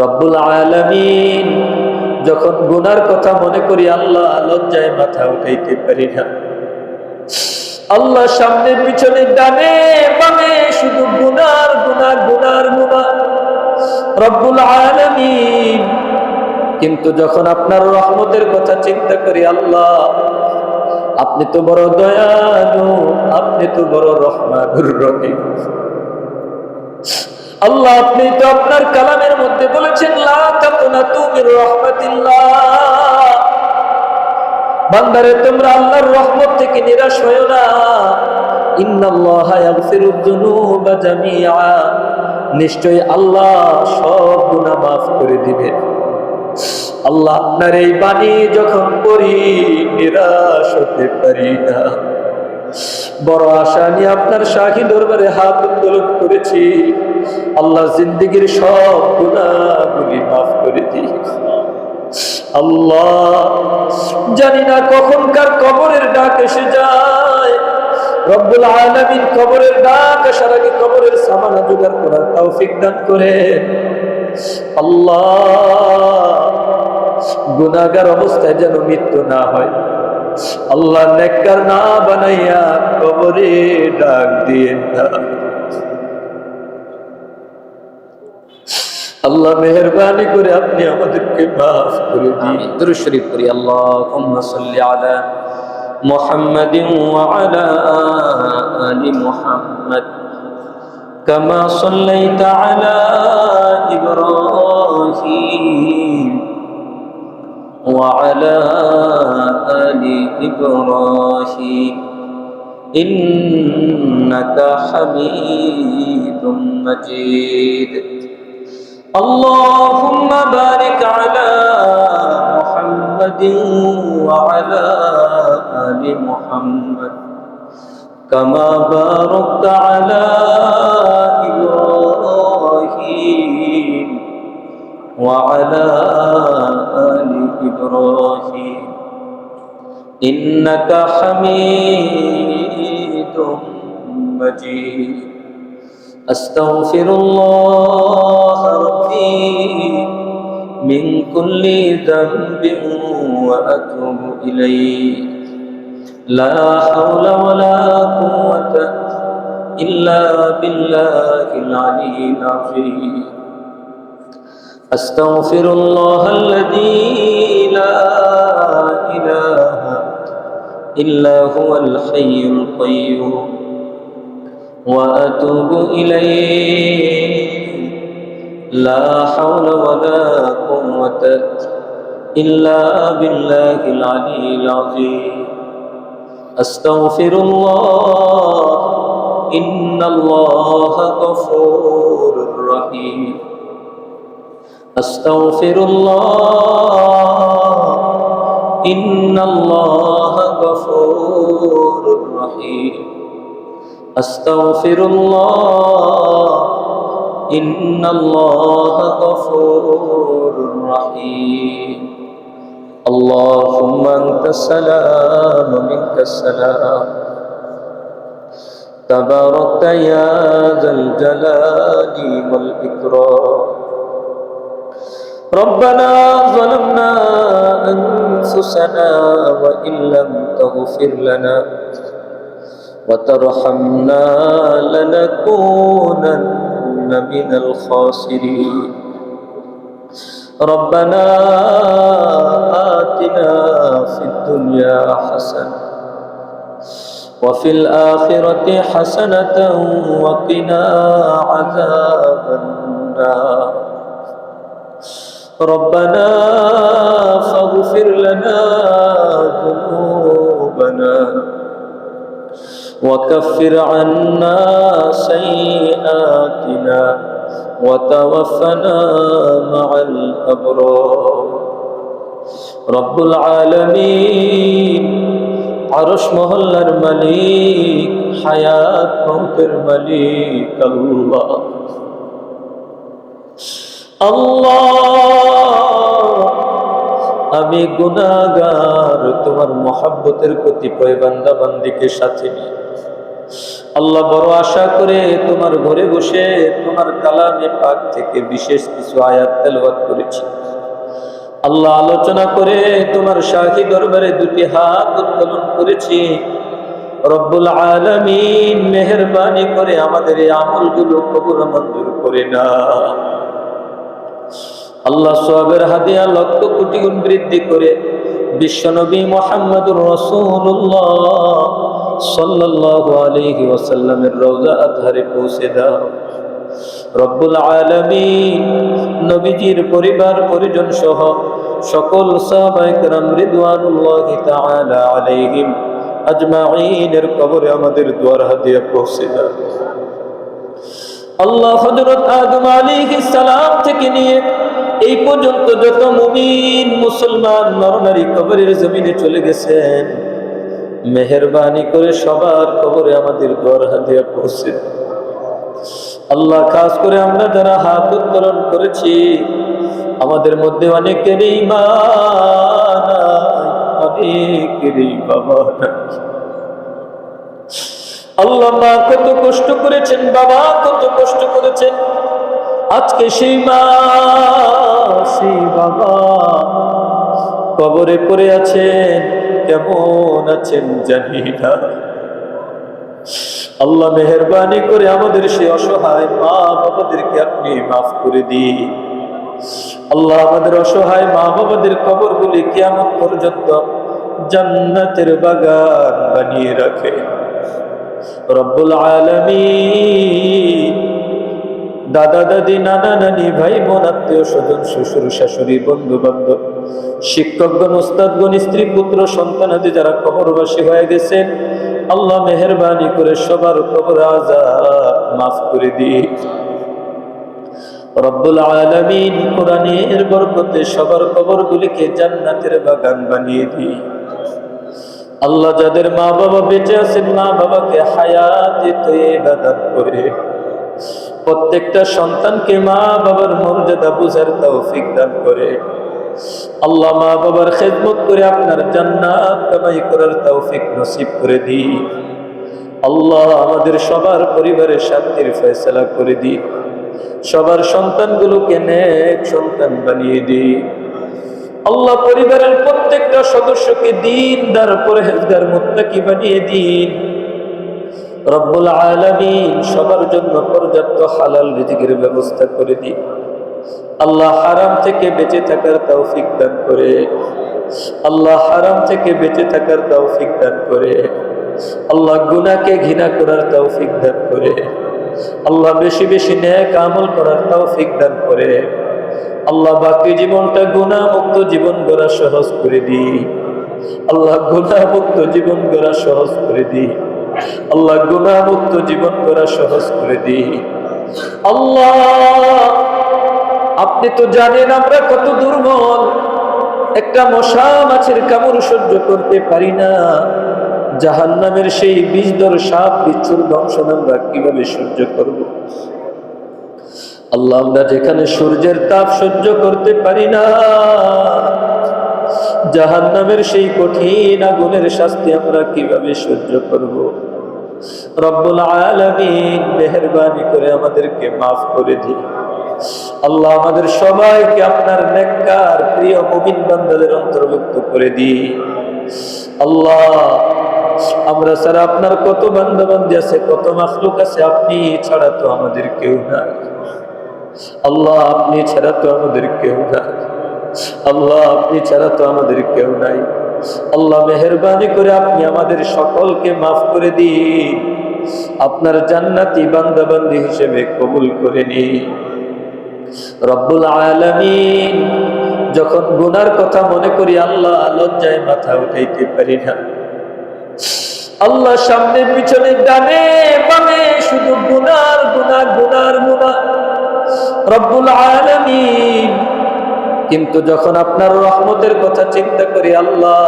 রব্বুল আলামিন যখন গুনার কথা মনে করি আল্লাহ লজ্জায় মাথা উঠাইতে পারি না। আল্লাহ সামনে পিছনে ডানে বামে শুধু গুনার গুনার গুনার গুনার রব্বুল আলামিন। কিন্তু যখন আপনার রহমতের কথা চিন্তা করি আল্লাহ আপনি তো বড় দয়ালু, আপনি তো বড় রহমানুর রহিম। আল্লাহ আপনি তো আপনার কালামের মধ্যে বলেছেন লা তাকুনাতু মির রাহমাতিল্লাহ, বান্দারে তোমরা আল্লাহর রহমত থেকে নিরাশ হয়ো না। ইন্নাল্লাহা ইয়াগফিরুয যুনুবা জামিআ, নিশ্চয়ই আল্লাহ সব গুনাহ মাফ করে দিবেন। আল্লাহ আপনার এই বাণী যখন পড়ি নিরাশ হতে পারি না। বড় আশা নিয়ে আপনার শাহী দরবারে হাত উত্তোলন করেছি, আল্লাহ জিন্দেগীর সব গুনাহগুলি মাফ করে দিন। আল্লাহ জানি না কখনকার কবরের ডাক এসে যায়। রব্বুল আলামিন কবরের ডাক আসার আগে কবরের সামানা জোগাড় করার তৌফিক দান করে। আল্লাহ গুনাহগার অবস্থায় যেন মৃত্যু না হয়। আল্লাহ নেককার না বানাইয়া কবরে ডাক দিয়েন না। আল্লাহ মেহেরবানি করে আপনি আমাদেরকে মাফ করে দিন। দুরূদ শরীফ পড়ি। আল্লাহুম্মা সাল্লি আলা মুহাম্মাদিন ওয়া আলা আলি মুহাম্মাদ কামা সাল্লাইতা আলা ইব্রাহিম ওয়া আলা আলি ইব্রাহিম ইন্নাকা হামিদুম মাজিদ। اللهم بارك على محمد وعلى آل محمد كما باركت على إبراهيم وعلى آل إبراهيم إنك حميد مجيد. أستغفر الله ربي من كل ذنب وأتوب إليه لا حول ولا قوة إلا بالله العلي العظيم. أستغفر الله الذي لا إله إلا هو الحي القيوم وأتوب إليه لا حول ولا قوة إلا بالله العلي العظيم. أستغفر الله إن الله غفور رحيم. أستغفر الله إن الله غفور رحيم. أستغفر الله إن الله غفور رحيم. اللهم أنت السلام ومنك السلام تباركت يا ذا الجلال والإكرام. ربنا ظلمنا أنفسنا وإن لم تغفر لنا وترحمنا لنكونن من الخاسرين. ربنا آتنا في الدنيا حسنة وفي الآخرة حسنة وقنا عذاب النار. ربنا فاغفر لنا ذنوبنا وكفر عنا سيئاتنا وتوفنا مع الأبرار. رب العالمين عرش মহল্লার মালিক, হায়াত মউতের মালিক আল্লাহ। আল্লাহ আমি গুনাহগার, তোমার মহব্বতের কতিপয় বান্দা বান্দিকে সাথে নিয়ে আল্লাহ বড় আশা করে তোমার ঘরে বসে তোমার কালামে পাক থেকে বিশেষ কিছু আয়াত তেলাওয়াত করেছি। আল্লাহ আলোচনা করে তোমার শাহী দরবারে দুটি হাত উত্তোলন করেছি। রব্বুল আলামিন মেহেরবানি করে আমাদের এই আমলগুলো কবুল মঞ্জুর করে না। আল্লাহ সওয়াবের হাদিয়া লক্ষ কোটি গুণ বৃদ্ধি করে বিশ্বনবী মুহাম্মদুর রাসূলুল্লাহ সাল্লাল্লাহু আলাইহি ওয়াসাল্লামের রওজা আতহারে পৌঁছে দাও। রব্বুল আলামিন নবীজির পরিবার পরিজন সহ সকল সাহাবায়ে কেরাম রিদওয়ানুল্লাহি তাআলা আলাইহিম আজমাইনের কবরে আমাদের দোয়ার হাদিয়া পৌঁছে দাও। আল্লাহ হযরত আদম আলাইহিস সালাম থেকে নিয়ে এই পর্যন্ত যত মুমিন মুসলমান নরনারী কবরের জমিনে চলে গেছেন, মেহেরবানি করে সবার কবরে আমাদের দোয়ার হাদিয়া পৌঁছে দাও। আল্লাহ খাস করে আমরা যারা হাত উত্তোলন করেছি, আমাদের মধ্যে অনেকেরই ঈমান নাই, অনেকেরই বাবা নাই। আল্লাহ মা কত কষ্ট করেছেন, বাবা কত কষ্ট করেছেন, আজকে সেই মা সেই বাবা কবরে পড়ে আছেন, কেমন আছেন জানি না। আল্লাহ মেহেরবানি করে আমাদের সেই অসহায় মা বাবাদেরকে আপনি মাফ করে দিন। আল্লাহ আমাদের অসহায় মা বাবাদের কবরগুলি কিয়ামত পর্যন্ত জান্নাতের বাগান বানিয়ে রাখে। রব্বুল আলামিন দাদা দাদি নানা নানি ভাই বোন আত্মীয় স্বজন শ্বশুর শাশুড়ি বন্ধু বান্ধব শিক্ষকগণ ওস্তাদগণ স্ত্রী পুত্র সন্তানাদি যারা কবরবাসী হয়ে গেছেন, আল্লাহ মেহেরবানি করে সবার কবর আযাব মাফ করে দিন। রব্বুল আলামিন কোরআনের বরকতে সবার কবরগুলিকে জান্নাতের বাগান বানিয়ে দিন। আল্লাহ যাদের মা বাবা বেঁচে আছেন, মা বাবাকে হায়াতে তয়্যিবা দান করে প্রত্যেকটা সন্তানকে মা বাবার মর্যাদা বুঝার তৌফিক দান করে। আল্লাহ মা বাবার খেদমত করে আপনার জান্নাত কামাই করার তৌফিক নসিব করে দিন। আল্লাহ আমাদের সবার পরিবারের শান্তির ফয়সালা করে দিন। সবার সন্তানগুলোকে নেক সন্তান বানিয়ে দিন। আল্লাহ পরিবারের প্রত্যেকটা সদস্যকে দ্বীনদার পরহেজগার মুত্তাকি বানিয়ে দিন। রব্বুল আলামিন সবার জন্য পর্যাপ্ত হালাল রিজিকের ব্যবস্থা করে দিন। আল্লাহ হারাম থেকে বেঁচে থাকার তৌফিক দান করে। আল্লাহ হারাম থেকে বেঁচে থাকার তৌফিক দান করে। আল্লাহ গুনাহকে ঘৃণা করার তৌফিক দান করে। আল্লাহ বেশি বেশি নেক আমল করার তৌফিক দান করে। আল্লাহ বাকি জীবনটা গুনাহ মুক্ত জীবন গড়া সহজ করে দিন। আল্লাহ গুনাহ মুক্ত জীবন গড়া সহজ করে দিন। আল্লাহ গুনাহ মুক্ত জীবন গড়া সহজ করে দিন। আল্লাহ আপনি তো জানেন আমরা কত দুর্বল, একটা মশা মাছের কামড় সহ্য করতে পারি না। জাহান্নামের সেই বিষধর সাপ বিচ্ছুর দংশন আমরা কিভাবে সহ্য করব? আল্লাহ আমরা যেখানে সূর্যের তাপ সহ্য করতে পারি না, জাহান্নামের সেই কঠিন আগুনের শাস্তি আমরা কিভাবে সহ্য করব? রব্বুল আলামিন মেহেরবানি করে আমাদেরকে মাফ করে দিন। আল্লাহ আমাদের সবাইকে আপনার নেককার প্রিয় মুমিন বান্দাদের অন্তর্ভুক্ত করে দিন। আল্লাহ আমরা ছাড়া আপনার কত বান্দা বান্দি আছে, কত মাখলুক আছে, আপনি ছাড়া তো আমাদের কেউ নাই। আল্লাহ আপনি ছাড়া তো আমাদের কেউ নাই। আল্লাহ আপনি ছাড়া তো আমাদের কেউ নাই। আল্লাহ মেহেরবানি করে আপনি আমাদের সকলকে মাফ করে দিন। আপনার জান্নাতি বান্দা বান্দি হিসেবে কবুল করে নিন। রব্বুল আলামিন যখন গুনার কথা মনে করি আল্লাহ লজ্জায় মাথা উঠাইতে পারি না। আল্লাহ সামনে পিছনে ডানে বামে শুধু গুনার গুনাহ গুনার গুনাহ রব্বুল আলামিন। কিন্তু যখন আপনার রহমতের কথা চিন্তা করি, আল্লাহ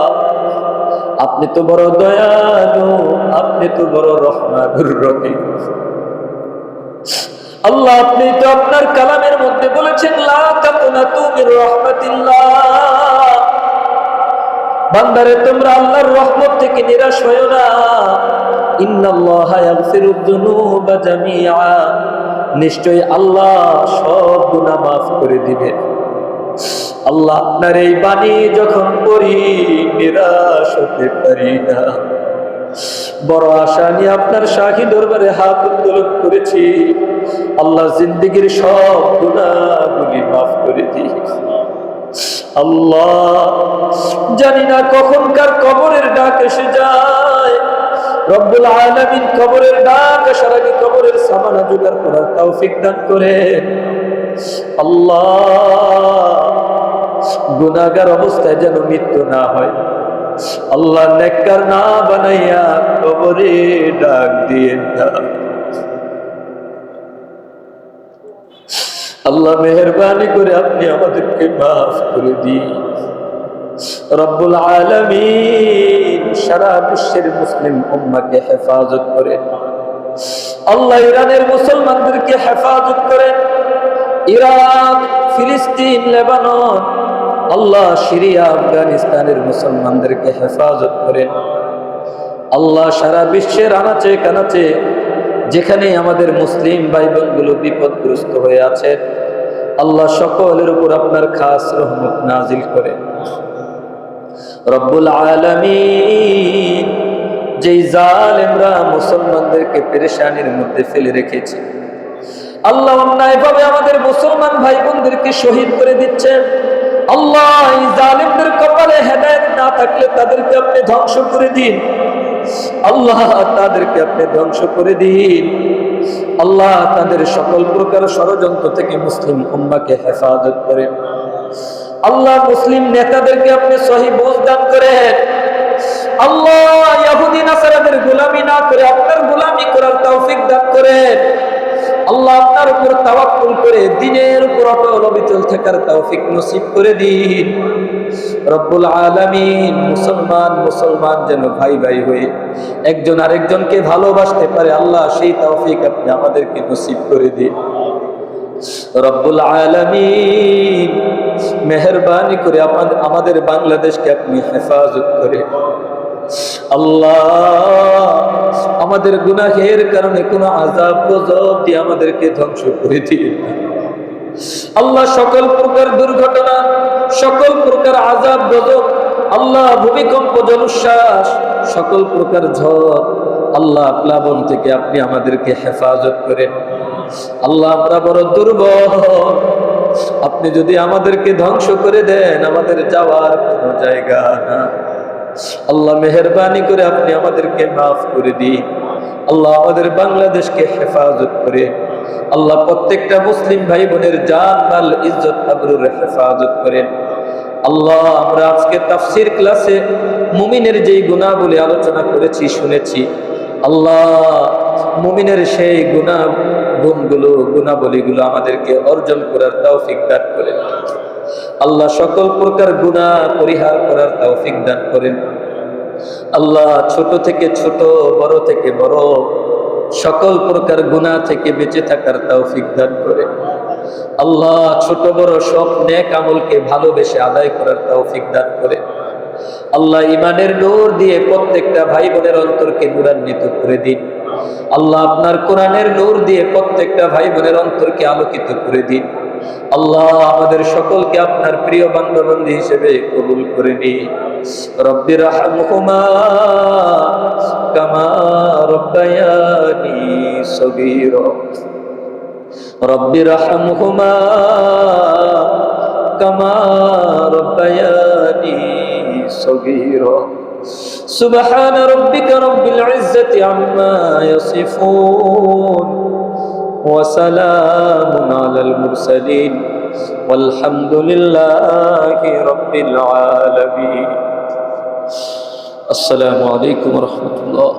আপনি তো বড় দয়ালু, আপনি তো বড় রহমানুর রহিম। আল্লাহ আপনি তো আপনার কালামের মধ্যে বলেছেন লা তাকুনাতু মির রাহমাতিল্লাহ, বান্দারে তোমরা আল্লাহর রহমত থেকে নিরাশ হয়ো না। ইন্নাল্লাহা ইয়াগফিরুদ যুনুবা জামিআ, নিশ্চয়ই আল্লাহ সব গুনাহ মাফ করে দিবেন। আল্লাহ, আপনার এই বাণী যখন পড়ি নিরাশ হতে পারি না। বড় আশা নিয়ে আপনার শাহী দরবারে হাত উত্তোলন করেছি। আল্লাহ, জিন্দেগীর সব গুনাহগুলি মাফ করে দিন। আল্লাহ, জানি না কখনকার কবরের ডাক এসে যায়। রব্বুল আলামিন কবরের ডাক আসার আগে কবরের সামানা জোগাড় করার তৌফিক দান করেন। আল্লাহ, গুনাহগার অবস্থায় যেন মৃত্যু না হয়। আল্লাহ, নেককার না বানাইয়া কবরে ডাক দিয়েন না। আল্লাহ, মেহেরবানি করে আপনি আমাদেরকে মাফ করে দিন। রব্বুল আলামিন সারা বিশ্বের মুসলিম উম্মাহকে হেফাজত করেন। আল্লাহ, ইরানের মুসলমানদেরকে হেফাজত করেন। ইরাক, ফিলিস্তিন, লেবানন, আল্লাহ সিরিয়া, আফগানিস্তানের মুসলমানদেরকে হেফাজত করেন। আল্লাহ, সারা বিশ্বের আনাচে কানাচে যেখানে আমাদের মুসলিম ভাই বোনগুলো বিপদগ্রস্ত হয়ে আছে, আল্লাহ সকলের উপর আপনার খাস রহমত নাজিল করেন। রব্বুল আলামিন যেই জালেমরা মুসলমানদেরকে পেরেশানির মধ্যে ফেলে রেখেছে, আল্লাহ অন্যায়ভাবে আমাদের মুসলমান ভাই বোনদেরকে শহীদ করে দিচ্ছেন। আল্লাহ, এই জালিমদের কপালে হেদায়েত না থাকলে তাদেরকে আপনি ধ্বংস করে দিন। আল্লাহ, তাদেরকে আপনি ধ্বংস করে দিন। আল্লাহ, তাদের সকল প্রকার ষড়যন্ত্র থেকে মুসলিম উম্মাহকে হেফাজত করেন। আল্লাহ, মুসলিম নেতাদেরকে আপনি সহি বুঝ দান করেন। আল্লাহ, ইহুদি নাসারাদের গোলামি না করে আপনার গোলামি করার তৌফিক দান করেন। আল্লাহ, আপনার উপর তাওয়াক্কুল করে দ্বীনের উপর অটল অবিচল থাকার তৌফিক নসিব করে দিন। রব্বুল আলামিন মুসলমান যেন ভাই ভাই হয়ে একজন আরেকজনকে ভালোবাসতে পারে, আল্লাহ সেই তৌফিক আপনি আমাদেরকে নসিব করে দিন। রব্বুল আলামিন মেহেরবানি করে আমাদের বাংলাদেশকে আপনি হেফাজত করে। আল্লাহ, আমাদের গুনাহের কারণে কোন আযাব গজব দিয়ে আমাদেরকে ধ্বংস করে দিন। আল্লাহ, সকল প্রকার দুর্ঘটনা, সকল প্রকার আযাব গজব, আল্লাহ ভূমিকম্প, জলোচ্ছ্বাস, সকল প্রকার ঝড়, আল্লাহ প্লাবন থেকে আপনি আমাদেরকে হেফাজত করেন। আল্লাহ, আমরা বড় দুর্বল, আপনি যদি আমাদেরকে ধ্বংস করে দেন আমাদের যাওয়ার কোনো জায়গা না। আল্লাহ, মেহেরবানি করে আপনি আমাদেরকে মাফ করে দিন। আল্লাহ, আমাদের বাংলাদেশকে হেফাজত করে। আল্লাহ, প্রত্যেকটা মুসলিম ভাই বোনের জান মাল ইজ্জত আবরুর হেফাজত করেন। আল্লাহ, আমরা আজকে তাফসীর ক্লাসে মুমিনের যেই গুনাহগুলি আলোচনা করেছি, শুনেছি, আল্লাহ মুমিনের সেই গুণাবলীগুলো আমাদেরকে অর্জন করার তৌফিক দান করেন। আল্লাহ, সকল প্রকার গুনাহ পরিহার করার তৌফিক দান করেন। আল্লাহ, ছোট থেকে ছোট, বড় থেকে বড়, সকল প্রকার গুনাহ থেকে বেঁচে থাকার তৌফিক দান করেন। আল্লাহ, ছোট বড় সব নেক আমলকে ভালোবেসে আদায় করার তৌফিক দান করেন। আল্লাহ, ঈমানের নূর দিয়ে প্রত্যেকটা ভাই বোনের অন্তরকে নূরান্বিত করে দিন। আল্লাহ, আপনার কোরআনের নূর দিয়ে প্রত্যেকটা ভাই বোনের অন্তরকে আলোকিত করে দিন। আল্লাহ, আমাদের সকলকে আপনার প্রিয় বান্দা-বান্দী হিসেবে কবুল করে নিন। রব্বির রহমহুমা কামা রব্বায়ানি সগীরা, রব্বির রহমহুমা কামা রব্বায়ানি সগীরা। সুবহান রাব্বিকা রাব্বিল ইজ্জাতি আম্মা ইয়াসিফুন ওয়া সালামুন আলাল মুরসালিন ওয়ালহামদুলিল্লাহি রাব্বিল আলামিন। আসসালামু আলাইকুম ওয়া রাহমাতুল্লাহ।